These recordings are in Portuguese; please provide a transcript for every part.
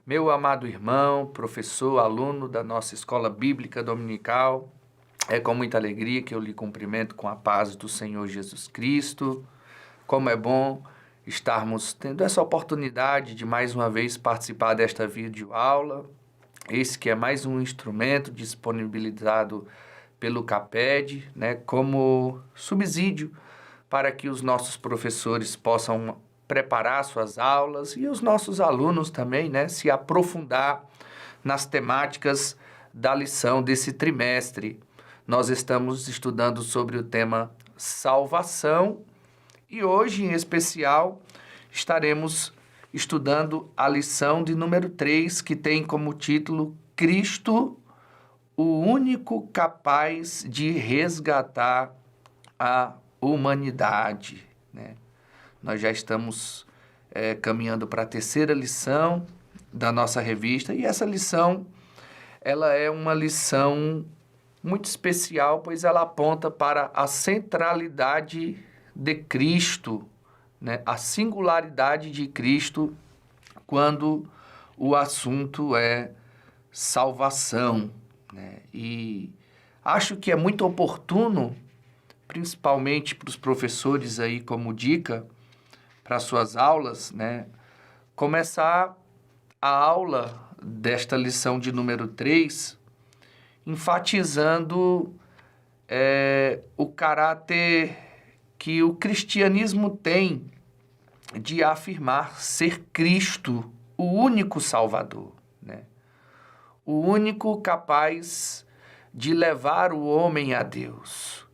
Meu amado irmão, professor, aluno da nossa escola bíblica dominical, é com muita alegria que eu lhe cumprimento com a paz do Senhor Jesus Cristo. Como é bom estarmos tendo essa oportunidade de mais uma vez participar desta videoaula. Esse que é mais um instrumento disponibilizado pelo CAPED, como subsídio para que os nossos professores possam preparar suas aulas e os nossos alunos também, se aprofundar nas temáticas da lição desse trimestre. Nós estamos estudando sobre o tema salvação e hoje, em especial, estaremos estudando a lição de número 3, que tem como título Cristo, o único capaz de resgatar a humanidade, Nós já estamos caminhando para a terceira lição da nossa revista e essa lição ela é uma lição muito especial, pois ela aponta para a centralidade de Cristo, a singularidade de Cristo quando o assunto é salvação. E acho que é muito oportuno, principalmente para os professores aí como dica para suas aulas, começar a aula desta lição de número 3 enfatizando o caráter que o cristianismo tem de afirmar ser Cristo o único Salvador, o único capaz de levar o homem a Deus,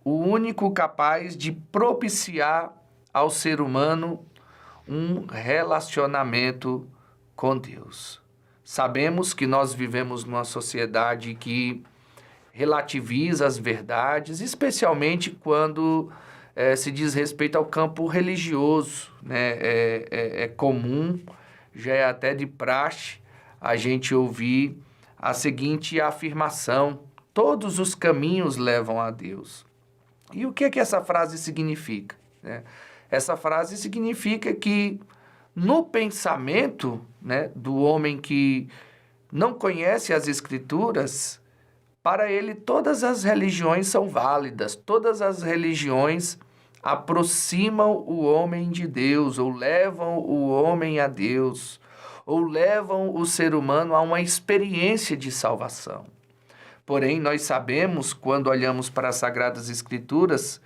o único capaz de propiciar ao ser humano um relacionamento com Deus. Sabemos que nós vivemos numa sociedade que relativiza as verdades, especialmente quando se diz respeito ao campo religioso. É comum, já é até de praxe, a gente ouvir a seguinte afirmação: todos os caminhos levam a Deus. E o que é que essa frase significa? Essa frase significa que no pensamento do homem que não conhece as Escrituras, para ele todas as religiões são válidas, todas as religiões aproximam o homem de Deus, ou levam o homem a Deus, ou levam o ser humano a uma experiência de salvação. Porém, nós sabemos, quando olhamos para as Sagradas Escrituras,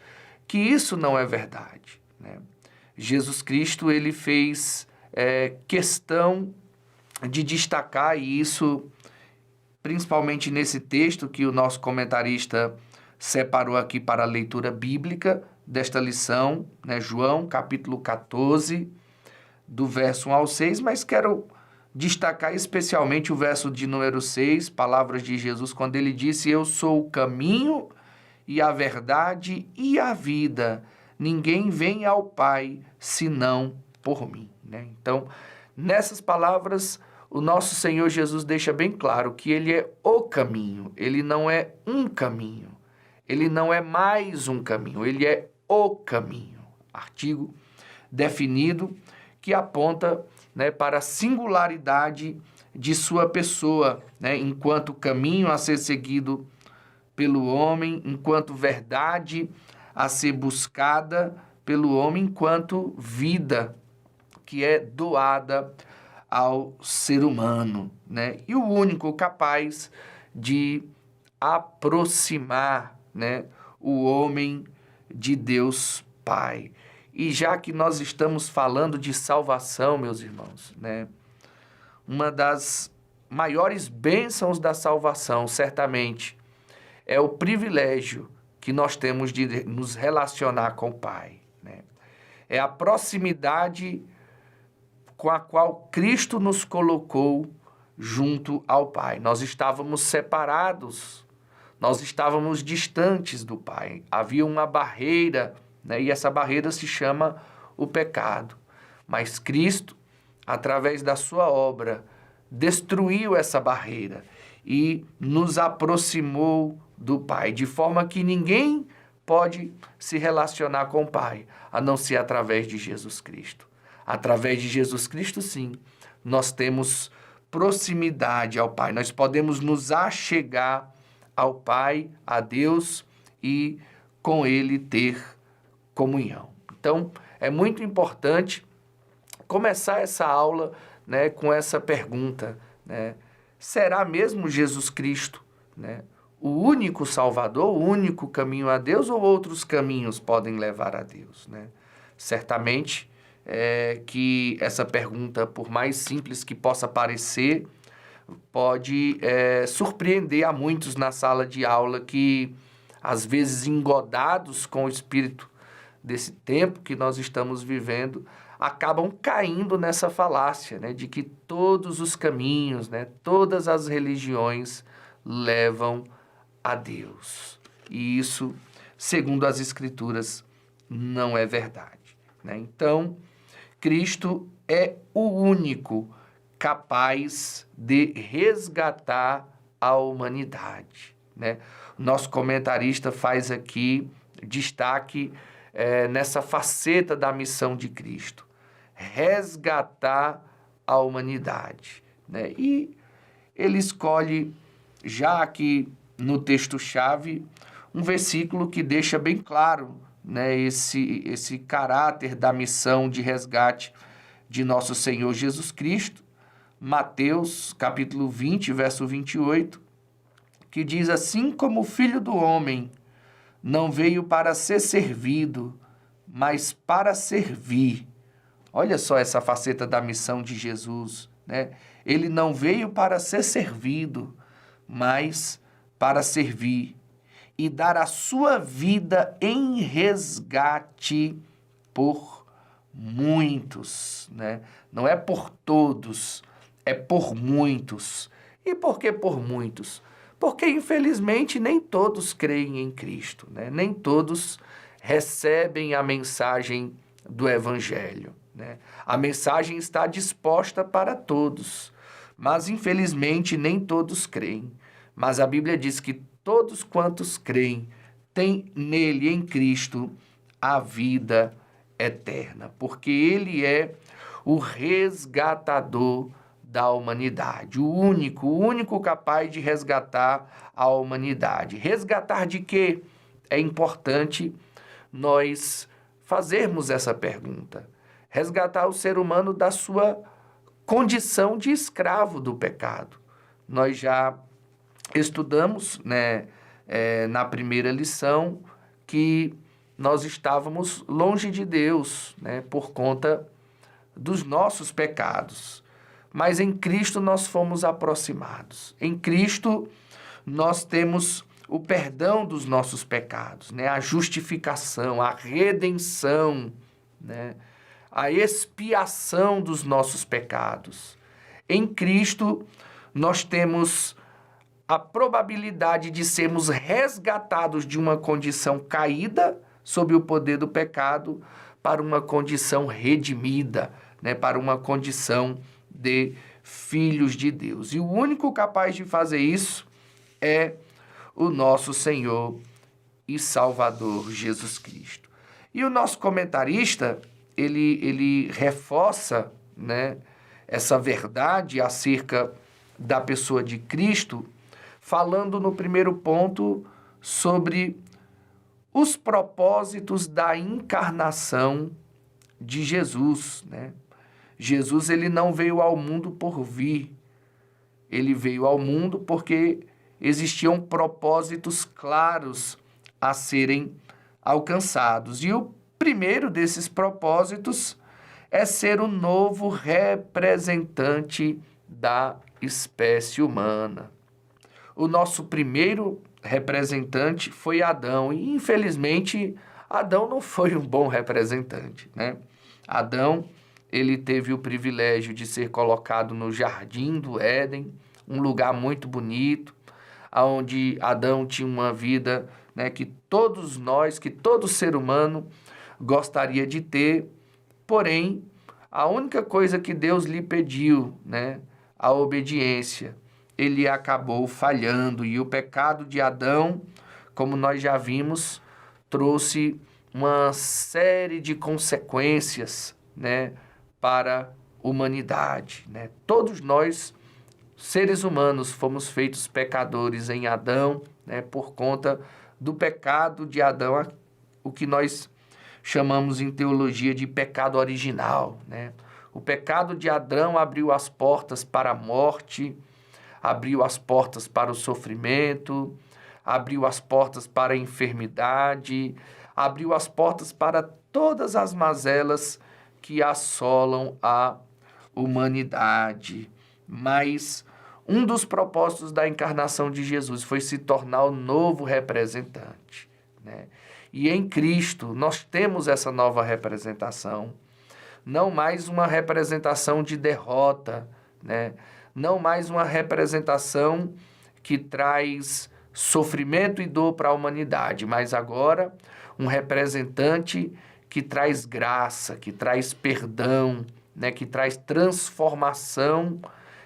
que isso não é verdade. Jesus Cristo ele fez questão de destacar, e isso principalmente nesse texto que o nosso comentarista separou aqui para a leitura bíblica desta lição, João capítulo 14, do verso 1 ao 6, mas quero destacar especialmente o verso de número 6, palavras de Jesus, quando ele disse: eu sou o caminho e a verdade e a vida. Ninguém vem ao Pai senão por mim. Então, nessas palavras, o nosso Senhor Jesus deixa bem claro que Ele é o caminho. Ele não é um caminho. Ele não é mais um caminho. Ele é o caminho. Artigo definido que aponta para a singularidade de sua pessoa, enquanto caminho a ser seguido pelo homem, enquanto verdade a ser buscada pelo homem, enquanto vida que é doada ao ser humano, E o único capaz de aproximar, o homem de Deus Pai. E já que nós estamos falando de salvação, meus irmãos, uma das maiores bênçãos da salvação, certamente, é o privilégio que nós temos de nos relacionar com o Pai. É a proximidade com a qual Cristo nos colocou junto ao Pai. Nós estávamos separados, nós estávamos distantes do Pai. Havia uma barreira, e essa barreira se chama o pecado. Mas Cristo, através da sua obra, destruiu essa barreira e nos aproximou do Pai, de forma que ninguém pode se relacionar com o Pai, a não ser através de Jesus Cristo. Através de Jesus Cristo, sim, nós temos proximidade ao Pai. Nós podemos nos achegar ao Pai, a Deus, e com Ele ter comunhão. Então, é muito importante começar essa aula, né, com essa pergunta, né? Será mesmo Jesus Cristo, né, o único Salvador, o único caminho a Deus, ou outros caminhos podem levar a Deus, né? Certamente que essa pergunta, por mais simples que possa parecer, pode surpreender a muitos na sala de aula que, às vezes, engodados com o espírito desse tempo que nós estamos vivendo, acabam caindo nessa falácia, né, de que todos os caminhos, né, todas as religiões levam a Deus. E isso, segundo as Escrituras, não é verdade, né? Então, Cristo é o único capaz de resgatar a humanidade, né? Nosso comentarista faz aqui destaque nessa faceta da missão de Cristo: resgatar a humanidade, né? E ele escolhe, já aqui no texto-chave, um versículo que deixa bem claro, né, esse caráter da missão de resgate de nosso Senhor Jesus Cristo. Mateus, capítulo 20, verso 28, que diz: assim como o Filho do Homem não veio para ser servido, mas para servir. Olha só essa faceta da missão de Jesus, né? Ele não veio para ser servido, mas para servir e dar a sua vida em resgate por muitos, né? Não é por todos, é por muitos. E por que por muitos? Porque, infelizmente, nem todos creem em Cristo, né? Nem todos recebem a mensagem do Evangelho, né? A mensagem está disposta para todos, mas, infelizmente, nem todos creem. Mas a Bíblia diz que todos quantos creem têm nele, em Cristo, a vida eterna, porque ele é o resgatador da humanidade, o único capaz de resgatar a humanidade. Resgatar de quê? É importante nós fazermos essa pergunta. Resgatar o ser humano da sua condição de escravo do pecado. Nós já estudamos, né, na primeira lição, que nós estávamos longe de Deus, né, por conta dos nossos pecados. Mas em Cristo nós fomos aproximados. Em Cristo nós temos o perdão dos nossos pecados, né, a justificação, a redenção, né, a expiação dos nossos pecados. Em Cristo nós temos a probabilidade de sermos resgatados de uma condição caída sob o poder do pecado para uma condição redimida, né, para uma condição de filhos de Deus. E o único capaz de fazer isso é o nosso Senhor e Salvador Jesus Cristo. E o nosso comentarista, ele reforça, né, essa verdade acerca da pessoa de Cristo, falando no primeiro ponto sobre os propósitos da encarnação de Jesus, né? Jesus, ele não veio ao mundo por vir. Ele veio ao mundo porque existiam propósitos claros a serem alcançados. E o primeiro desses propósitos é ser o novo representante da espécie humana. O nosso primeiro representante foi Adão, e infelizmente Adão não foi um bom representante, né? Adão, ele teve o privilégio de ser colocado no Jardim do Éden, um lugar muito bonito, onde Adão tinha uma vida, né, que todos nós, que todo ser humano gostaria de ter, porém, a única coisa que Deus lhe pediu, né, a obediência, ele acabou falhando, e o pecado de Adão, como nós já vimos, trouxe uma série de consequências, né, para a humanidade, né? Todos nós seres humanos fomos feitos pecadores em Adão, né, por conta do pecado de Adão, o que nós chamamos em teologia de pecado original, né? O pecado de Adão abriu as portas para a morte, abriu as portas para o sofrimento, abriu as portas para a enfermidade, abriu as portas para todas as mazelas que assolam a humanidade. Mas um dos propósitos da encarnação de Jesus foi se tornar o novo representante, né? E em Cristo nós temos essa nova representação, não mais uma representação de derrota, né? Não mais uma representação que traz sofrimento e dor para a humanidade, mas agora um representante que traz graça, que traz perdão, né? Que traz transformação,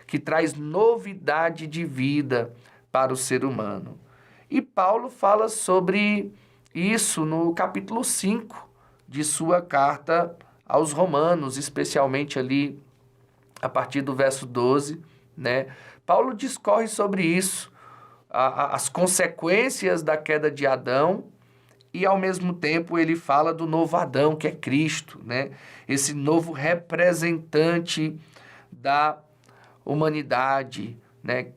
que traz novidade de vida para o ser humano. E Paulo fala sobre isso no capítulo 5 de sua carta aos Romanos, especialmente ali a partir do verso 12, né? Paulo discorre sobre isso, as consequências da queda de Adão, e ao mesmo tempo ele fala do novo Adão, que é Cristo, né? Esse novo representante da humanidade, né?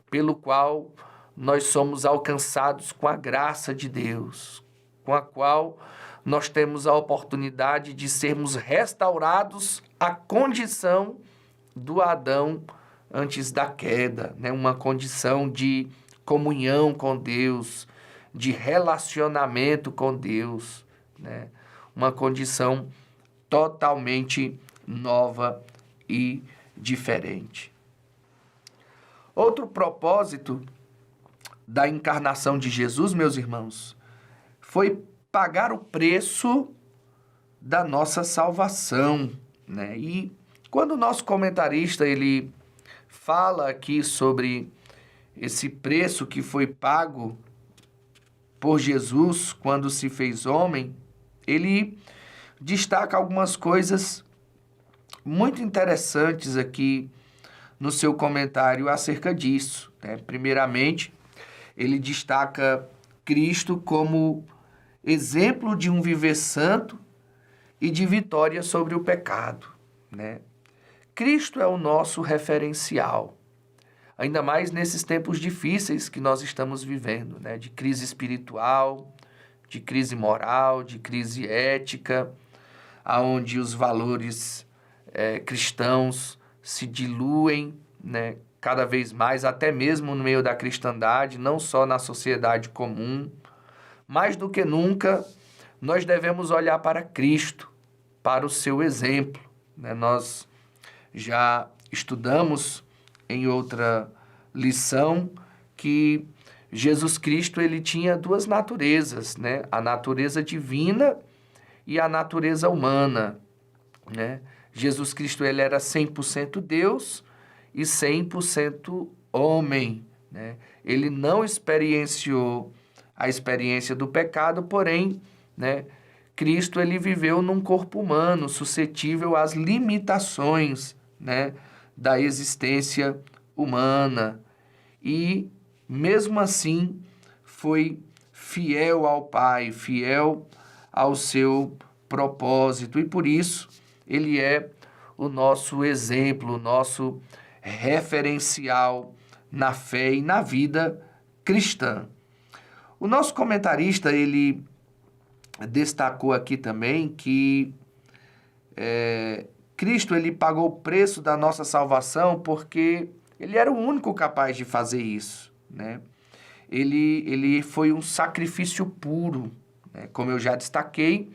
Pelo qual nós somos alcançados com a graça de Deus, com a qual nós temos a oportunidade de sermos restaurados à condição do Adão antes da queda, né? Uma condição de comunhão com Deus, de relacionamento com Deus, né? Uma condição totalmente nova e diferente. Outro propósito da encarnação de Jesus, meus irmãos, foi pagar o preço da nossa salvação, né? E quando o nosso comentarista ele fala aqui sobre esse preço que foi pago por Jesus quando se fez homem, ele destaca algumas coisas muito interessantes aqui no seu comentário acerca disso, né? Primeiramente, ele destaca Cristo como exemplo de um viver santo e de vitória sobre o pecado, né? Cristo é o nosso referencial, ainda mais nesses tempos difíceis que nós estamos vivendo, né? De crise espiritual, de crise moral, de crise ética, aonde os valores cristãos se diluem, né? Cada vez mais, até mesmo no meio da cristandade, não só na sociedade comum. Mais do que nunca, nós devemos olhar para Cristo, para o seu exemplo, né? Nós já estudamos em outra lição que Jesus Cristo ele tinha duas naturezas, né? A natureza divina e a natureza humana, né? Jesus Cristo ele era 100% Deus e 100% homem, né? Ele não experienciou a experiência do pecado, porém, né, Cristo ele viveu num corpo humano, suscetível às limitações, né, da existência humana. E, mesmo assim, foi fiel ao Pai, fiel ao seu propósito. E, por isso, ele é o nosso exemplo, o nosso referencial na fé e na vida cristã. O nosso comentarista, ele destacou aqui também que Cristo, ele pagou o preço da nossa salvação porque ele era o único capaz de fazer isso, né? Ele foi um sacrifício puro, né? Como eu já destaquei,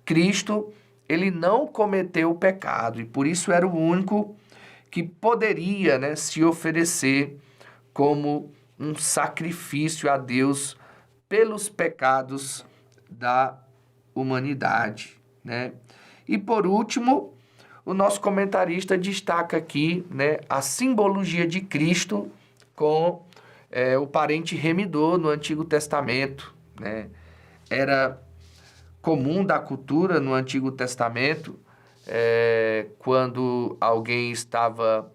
Cristo, ele não cometeu o pecado e por isso era o único que poderia, né, se oferecer como um sacrifício a Deus pelos pecados da humanidade, né? E por último, o nosso comentarista destaca aqui, né, a simbologia de Cristo com o parente remidor no Antigo Testamento, né? Era comum da cultura no Antigo Testamento, quando alguém estava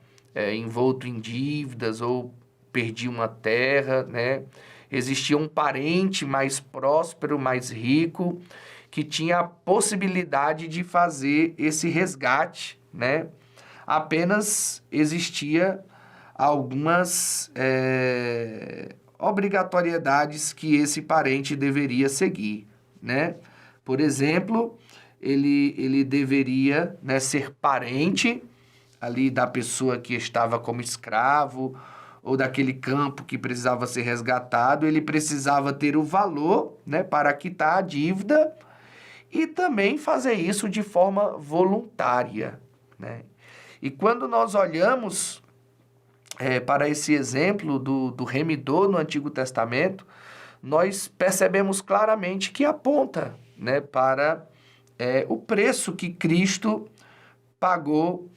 envolto em dívidas ou perdia uma terra, né? Existia um parente mais próspero, mais rico, que tinha a possibilidade de fazer esse resgate, né? Apenas existia algumas obrigatoriedades que esse parente deveria seguir, né? Por exemplo, ele deveria, né, ser parente ali da pessoa que estava como escravo ou daquele campo que precisava ser resgatado, ele precisava ter o valor, né, para quitar a dívida e também fazer isso de forma voluntária, né? E quando nós olhamos para esse exemplo do remidor no Antigo Testamento, nós percebemos claramente que aponta, né, para o preço que Cristo pagou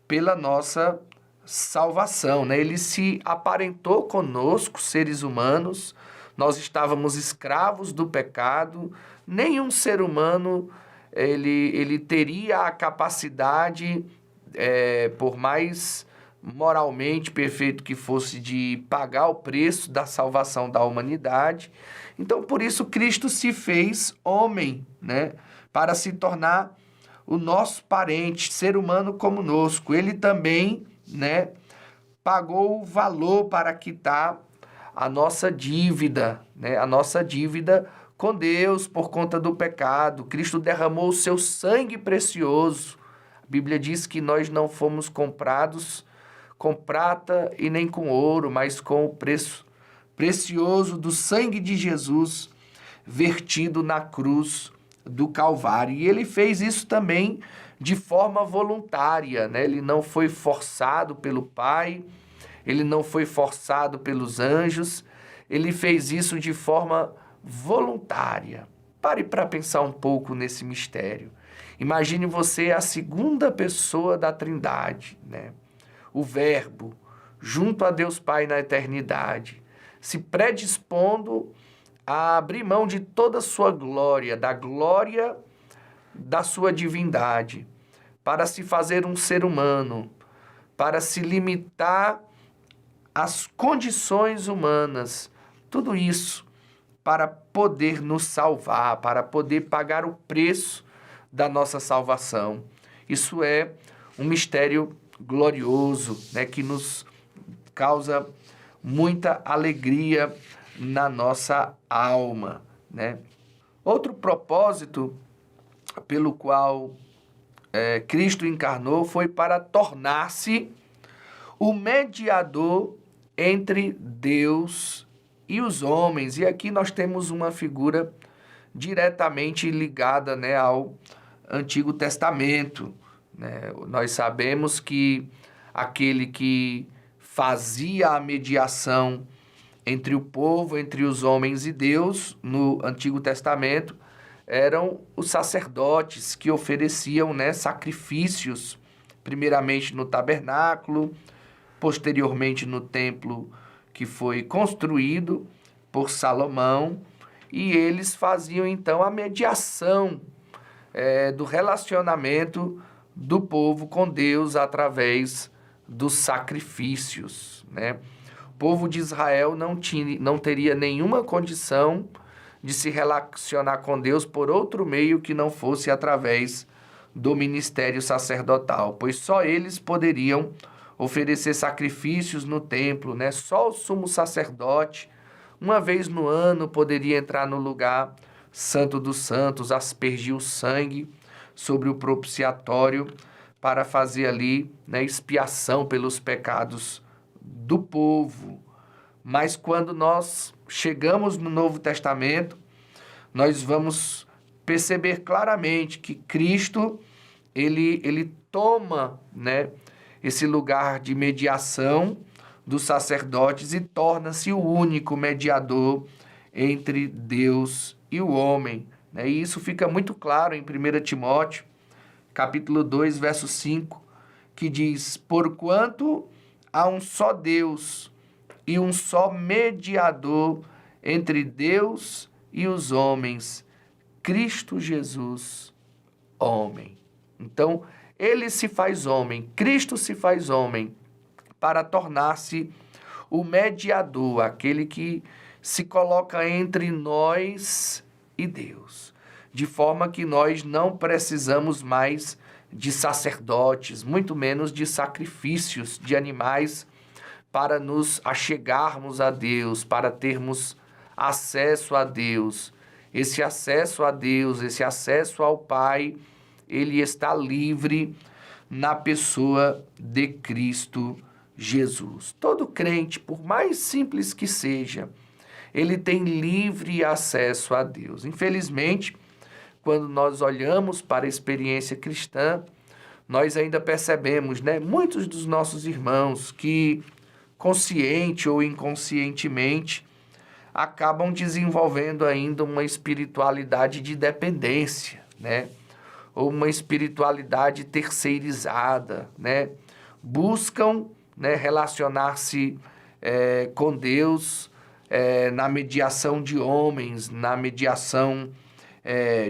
pela nossa salvação, né? Ele se aparentou conosco, seres humanos, nós estávamos escravos do pecado, nenhum ser humano ele teria a capacidade, por mais moralmente perfeito que fosse, de pagar o preço da salvação da humanidade. Então, por isso, Cristo se fez homem, né? Para se tornar o nosso parente, ser humano conosco. Ele também, né, pagou o valor para quitar a nossa dívida, né? A nossa dívida com Deus por conta do pecado. Cristo derramou o seu sangue precioso. A Bíblia diz que nós não fomos comprados com prata e nem com ouro, mas com o preço precioso do sangue de Jesus vertido na cruz do Calvário. E ele fez isso também de forma voluntária, né? Ele não foi forçado pelo Pai, ele não foi forçado pelos anjos, ele fez isso de forma voluntária. Pare para pensar um pouco nesse mistério. Imagine você a segunda pessoa da Trindade, né? O Verbo, junto a Deus Pai na eternidade, se predispondo a abrir mão de toda a sua glória, da glória da sua divindade, para se fazer um ser humano, para se limitar às condições humanas, tudo isso para poder nos salvar, para poder pagar o preço da nossa salvação. Isso é um mistério glorioso, né, que nos causa muita alegria na nossa alma, né? Outro propósito pelo qual Cristo encarnou foi para tornar-se o mediador entre Deus e os homens. E aqui nós temos uma figura diretamente ligada, né, ao Antigo Testamento, né? Nós sabemos que aquele que fazia a mediação entre o povo, entre os homens e Deus, no Antigo Testamento, eram os sacerdotes que ofereciam, né, sacrifícios, primeiramente no tabernáculo, posteriormente no templo que foi construído por Salomão, e eles faziam então a mediação do relacionamento do povo com Deus através dos sacrifícios, né? O povo de Israel não teria nenhuma condição de se relacionar com Deus por outro meio que não fosse através do ministério sacerdotal, pois só eles poderiam oferecer sacrifícios no templo, né? Só o sumo sacerdote, uma vez no ano, poderia entrar no lugar santo dos santos, aspergir o sangue sobre o propiciatório para fazer ali, né, expiação pelos pecados do povo. Mas quando nós chegamos no Novo Testamento, nós vamos perceber claramente que Cristo, ele toma, né, esse lugar de mediação dos sacerdotes e torna-se o único mediador entre Deus e o homem, né? E isso fica muito claro em 1 Timóteo, capítulo 2, verso 5, que diz: porquanto há um só Deus e um só mediador entre Deus e os homens, Cristo Jesus, homem. Então, ele se faz homem, Cristo se faz homem, para tornar-se o mediador, aquele que se coloca entre nós e Deus, de forma que nós não precisamos mais de sacerdotes, muito menos de sacrifícios de animais para nos achegarmos a Deus, para termos acesso a Deus. Esse acesso a Deus, esse acesso ao Pai, ele está livre na pessoa de Cristo Jesus. Todo crente, por mais simples que seja, ele tem livre acesso a Deus. Infelizmente, quando nós olhamos para a experiência cristã, nós ainda percebemos, né, muitos dos nossos irmãos que, consciente ou inconscientemente, acabam desenvolvendo ainda uma espiritualidade de dependência, né? Ou uma espiritualidade terceirizada, né? Buscam, né, relacionar-se com Deus na mediação de homens, na mediação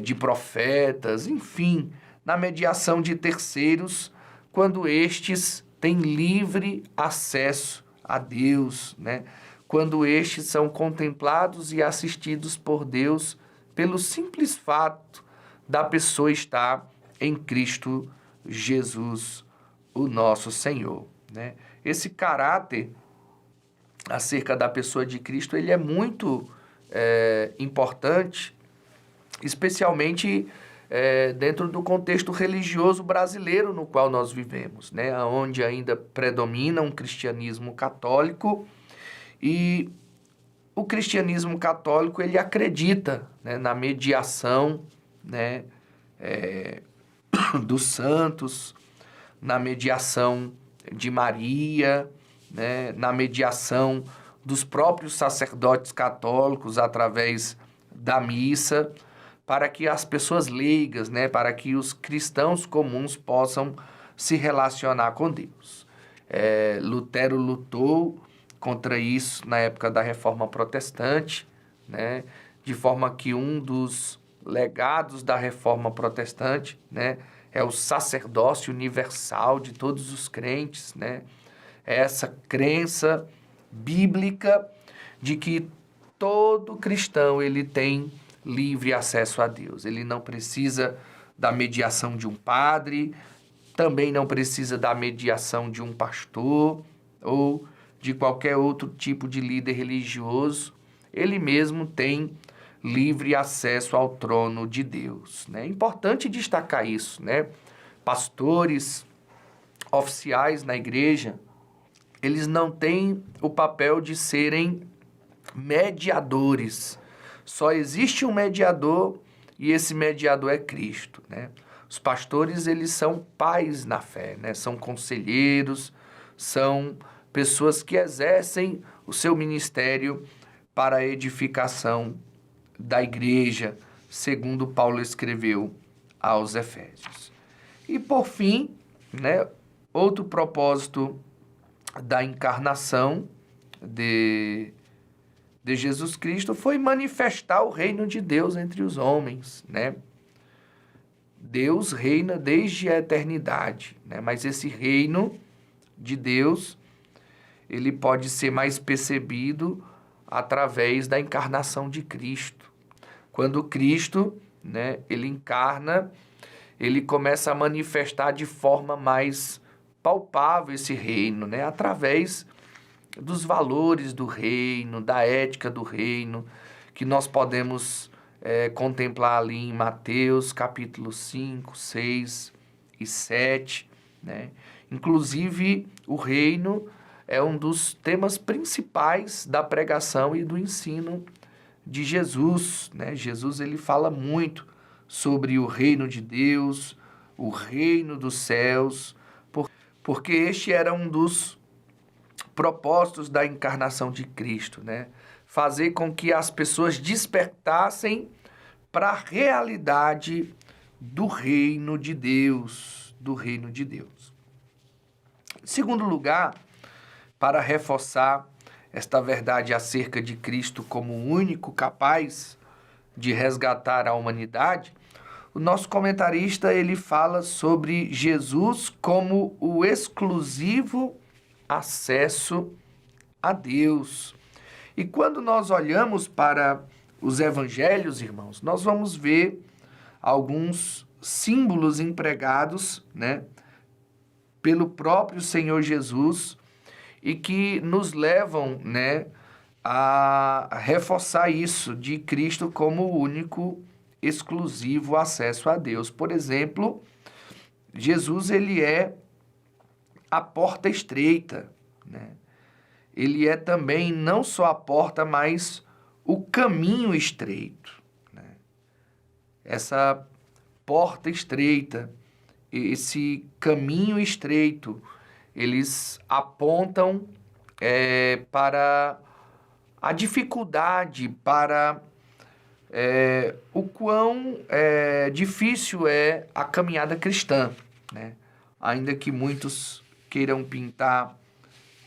de profetas, enfim, na mediação de terceiros, quando estes têm livre acesso a Deus, né? Quando estes são contemplados e assistidos por Deus pelo simples fato da pessoa estar em Cristo Jesus, o nosso Senhor, né? Esse caráter acerca da pessoa de Cristo, ele é muito importante, especialmente dentro do contexto religioso brasileiro no qual nós vivemos, né? Onde ainda predomina um cristianismo católico. E o cristianismo católico, ele acredita, né, na mediação, né, dos santos, na mediação de Maria, né, na mediação dos próprios sacerdotes católicos através da missa, para que as pessoas leigas, né, para que os cristãos comuns possam se relacionar com Deus. Lutero lutou contra isso na época da Reforma Protestante, né? De forma que um dos legados da Reforma Protestante, né, é o sacerdócio universal de todos os crentes, né? Essa crença bíblica de que todo cristão ele tem livre acesso a Deus. Ele não precisa da mediação de um padre, também não precisa da mediação de um pastor ou de qualquer outro tipo de líder religioso. Ele mesmo tem livre acesso ao trono de Deus, né? É importante destacar isso, né? Pastores, oficiais na igreja, eles não têm o papel de serem mediadores. Só existe um mediador e esse mediador é Cristo, né? Os pastores, eles são pais na fé, né? São conselheiros, são pessoas que exercem o seu ministério para a edificação da igreja, segundo Paulo escreveu aos Efésios. E por fim, né, outro propósito da encarnação de Jesus Cristo foi manifestar o reino de Deus entre os homens, né? Deus reina desde a eternidade, né? Mas esse reino de Deus, ele pode ser mais percebido através da encarnação de Cristo. Quando Cristo, né, ele encarna, ele começa a manifestar de forma mais palpável esse reino, né, através dos valores do reino, da ética do reino, que nós podemos contemplar ali em Mateus, capítulo 5, 6 e 7, né? Inclusive, o reino é um dos temas principais da pregação e do ensino de Jesus, né? Jesus, ele fala muito sobre o reino de Deus, o reino dos céus, porque este era um dos propósitos da encarnação de Cristo, né? Fazer com que as pessoas despertassem para a realidade do reino de Deus, do reino de Deus. Em segundo lugar, para reforçar esta verdade acerca de Cristo como o único capaz de resgatar a humanidade, o nosso comentarista ele fala sobre Jesus como o exclusivo acesso a Deus. E quando nós olhamos para os evangelhos, irmãos, nós vamos ver alguns símbolos empregados, né, pelo próprio Senhor Jesus e que nos levam, né, a reforçar isso de Cristo como o único exclusivo acesso a Deus. Por exemplo, Jesus, ele é a porta estreita, né? Ele é também não só a porta, mas o caminho estreito, né? Essa porta estreita, esse caminho estreito, eles apontam para a dificuldade, para o quão difícil é a caminhada cristã, né? Ainda que muitos queiram pintar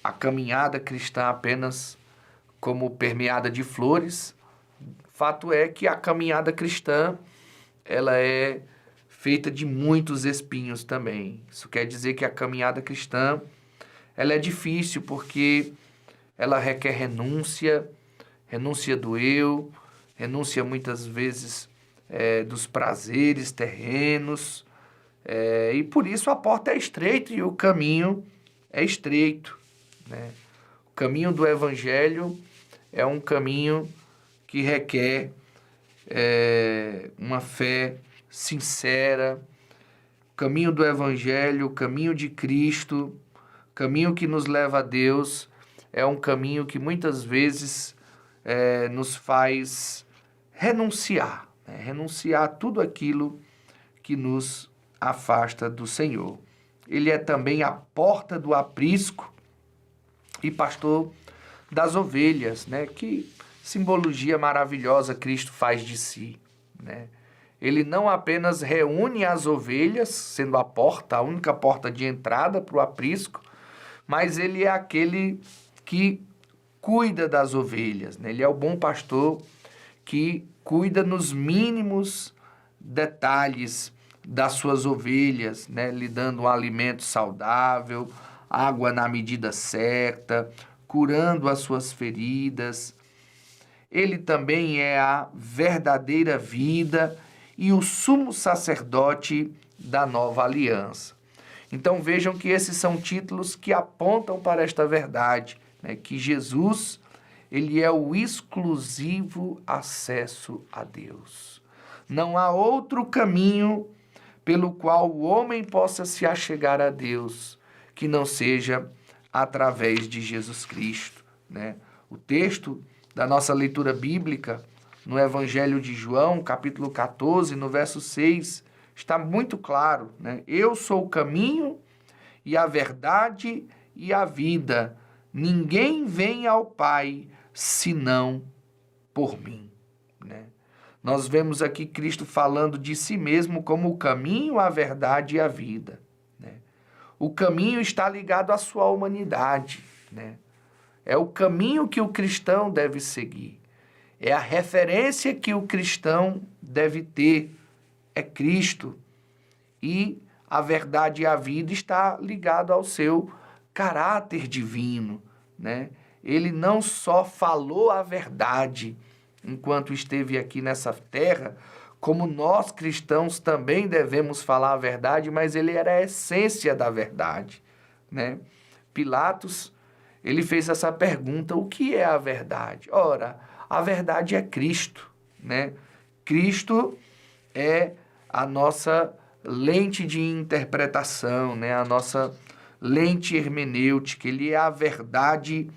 a caminhada cristã apenas como permeada de flores, fato é que a caminhada cristã, ela é feita de muitos espinhos também. Isso quer dizer que a caminhada cristã, ela é difícil porque ela requer renúncia do eu, renúncia muitas vezes dos prazeres terrenos, e por isso a porta é estreita e o caminho é estreito, né? O caminho do Evangelho é um caminho que requer uma fé sincera. O caminho do Evangelho, o caminho de Cristo, o caminho que nos leva a Deus, é um caminho que muitas vezes nos faz renunciar, né? Renunciar a tudo aquilo que nos afasta do Senhor. Ele é também a porta do aprisco e pastor das ovelhas, né? Que simbologia maravilhosa Cristo faz de si, né? Ele não apenas reúne as ovelhas, sendo a porta, a única porta de entrada para o aprisco, mas ele é aquele que cuida das ovelhas, né? Ele é o bom pastor que cuida nos mínimos detalhes das suas ovelhas, né? Lhe dando um alimento saudável, água na medida certa, curando as suas feridas. Ele também é a verdadeira vida e o sumo sacerdote da nova aliança. Então vejam que esses são títulos que apontam para esta verdade, né? Que Jesus, ele é o exclusivo acesso a Deus. Não há outro caminho pelo qual o homem possa se achegar a Deus que não seja através de Jesus Cristo, né? O texto da nossa leitura bíblica no Evangelho de João, capítulo 14, no verso 6, está muito claro, né? Eu sou o caminho e a verdade e a vida. Ninguém vem ao Pai senão por mim, né? Nós vemos aqui Cristo falando de si mesmo como o caminho, a verdade e a vida, né? O caminho está ligado à sua humanidade, né? É o caminho que o cristão deve seguir. É a referência que o cristão deve ter. É Cristo. E a verdade e a vida está ligado ao seu caráter divino, né? Ele não só falou a verdade enquanto esteve aqui nessa terra, como nós cristãos também devemos falar a verdade, mas ele era a essência da verdade, né? Pilatos, ele fez essa pergunta: o que é a verdade? Ora, a verdade é Cristo, né? Cristo é a nossa lente de interpretação, né? A nossa lente hermenêutica. Ele é a verdade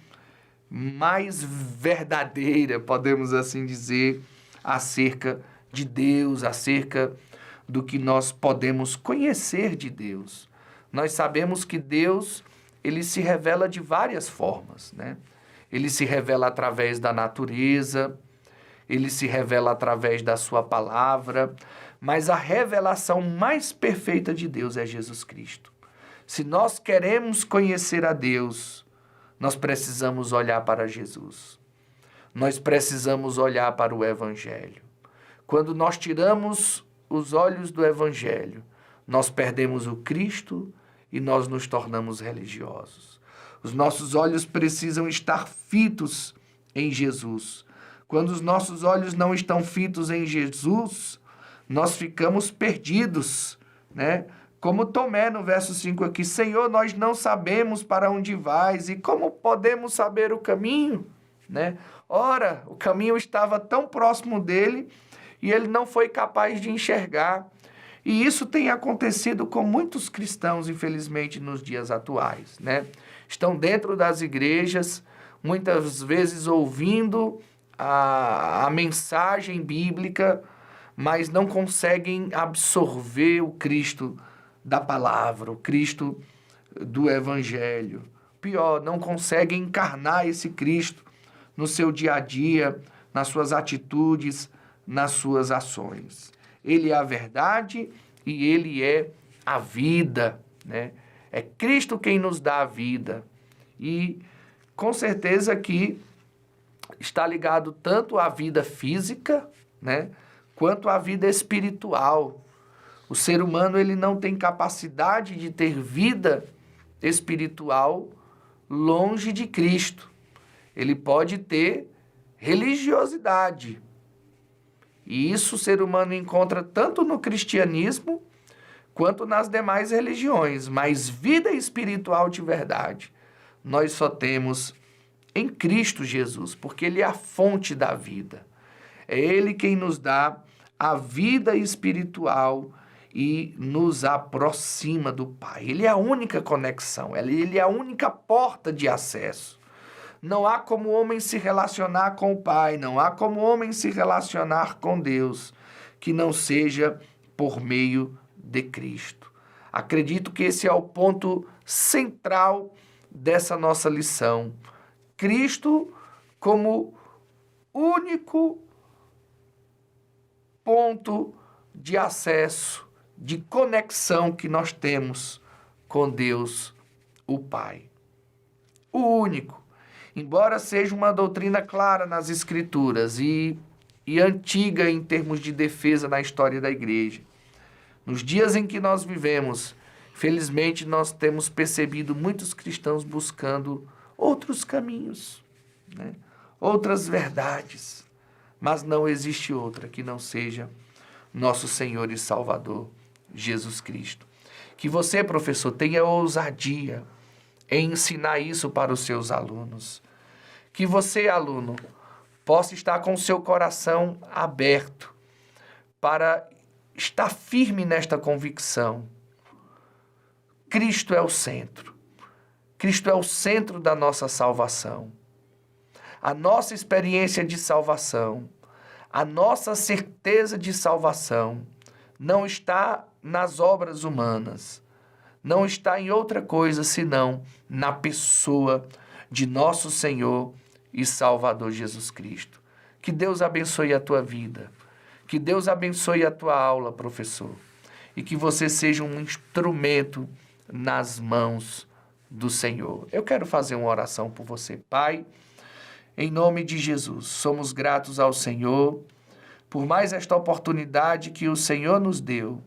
mais verdadeira, podemos assim dizer, acerca de Deus, acerca do que nós podemos conhecer de Deus. Nós sabemos que Deus, ele se revela de várias formas, né? Ele se revela através da natureza, ele se revela através da sua palavra, mas a revelação mais perfeita de Deus é Jesus Cristo. Se nós queremos conhecer a Deus, nós precisamos olhar para Jesus. Nós precisamos olhar para o Evangelho. Quando nós tiramos os olhos do Evangelho, nós perdemos o Cristo e nós nos tornamos religiosos. Os nossos olhos precisam estar fitos em Jesus. Quando os nossos olhos não estão fitos em Jesus, nós ficamos perdidos, né? Como Tomé no verso 5 aqui, Senhor, nós não sabemos para onde vais e como podemos saber o caminho, né? Ora, o caminho estava tão próximo dele e ele não foi capaz de enxergar. E isso tem acontecido com muitos cristãos, infelizmente, nos dias atuais, né? Estão dentro das igrejas, muitas vezes ouvindo a mensagem bíblica, mas não conseguem absorver o Cristo da palavra, o Cristo do Evangelho. Pior, não conseguem encarnar esse Cristo no seu dia a dia, nas suas atitudes, nas suas ações. Ele é a verdade e ele é a vida, né? É Cristo quem nos dá a vida. E com certeza que está ligado tanto à vida física, né, quanto à vida espiritual. O ser humano ele não tem capacidade de ter vida espiritual longe de Cristo. Ele pode ter religiosidade. E isso o ser humano encontra tanto no cristianismo quanto nas demais religiões. Mas vida espiritual de verdade nós só temos em Cristo Jesus, porque Ele é a fonte da vida. É Ele quem nos dá a vida espiritual e nos aproxima do Pai. Ele é a única conexão, Ele é a única porta de acesso. Não há como o homem se relacionar com o Pai, não há como o homem se relacionar com Deus, que não seja por meio de Cristo. Acredito que esse é o ponto central dessa nossa lição. Cristo como único ponto de acesso, de conexão que nós temos com Deus, o Pai. O único. Embora seja uma doutrina clara nas Escrituras e antiga em termos de defesa na história da igreja, nos dias em que nós vivemos, felizmente nós temos percebido muitos cristãos buscando outros caminhos, né? Outras verdades, mas não existe outra que não seja nosso Senhor e Salvador, Jesus Cristo. Que você, professor, tenha ousadia em ensinar isso para os seus alunos. Que você, aluno, possa estar com o seu coração aberto para estar firme nesta convicção. Cristo é o centro. Cristo é o centro da nossa salvação. A nossa experiência de salvação, a nossa certeza de salvação não está nas obras humanas, não está em outra coisa senão na pessoa de nosso Senhor e Salvador Jesus Cristo. Que Deus abençoe a tua vida, que Deus abençoe a tua aula, professor, e que você seja um instrumento nas mãos do Senhor. Eu quero fazer uma oração por você, Pai. Em nome de Jesus, somos gratos ao Senhor por mais esta oportunidade que o Senhor nos deu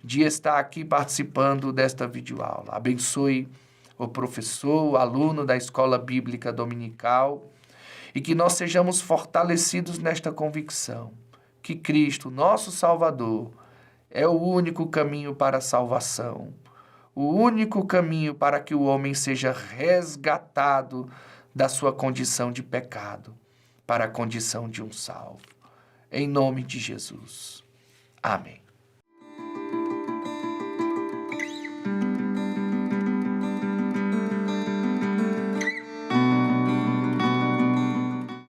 de estar aqui participando desta videoaula. Abençoe o professor, o aluno da Escola Bíblica Dominical e que nós sejamos fortalecidos nesta convicção que Cristo, nosso Salvador, é o único caminho para a salvação, o único caminho para que o homem seja resgatado da sua condição de pecado para a condição de um salvo. Em nome de Jesus. Amém.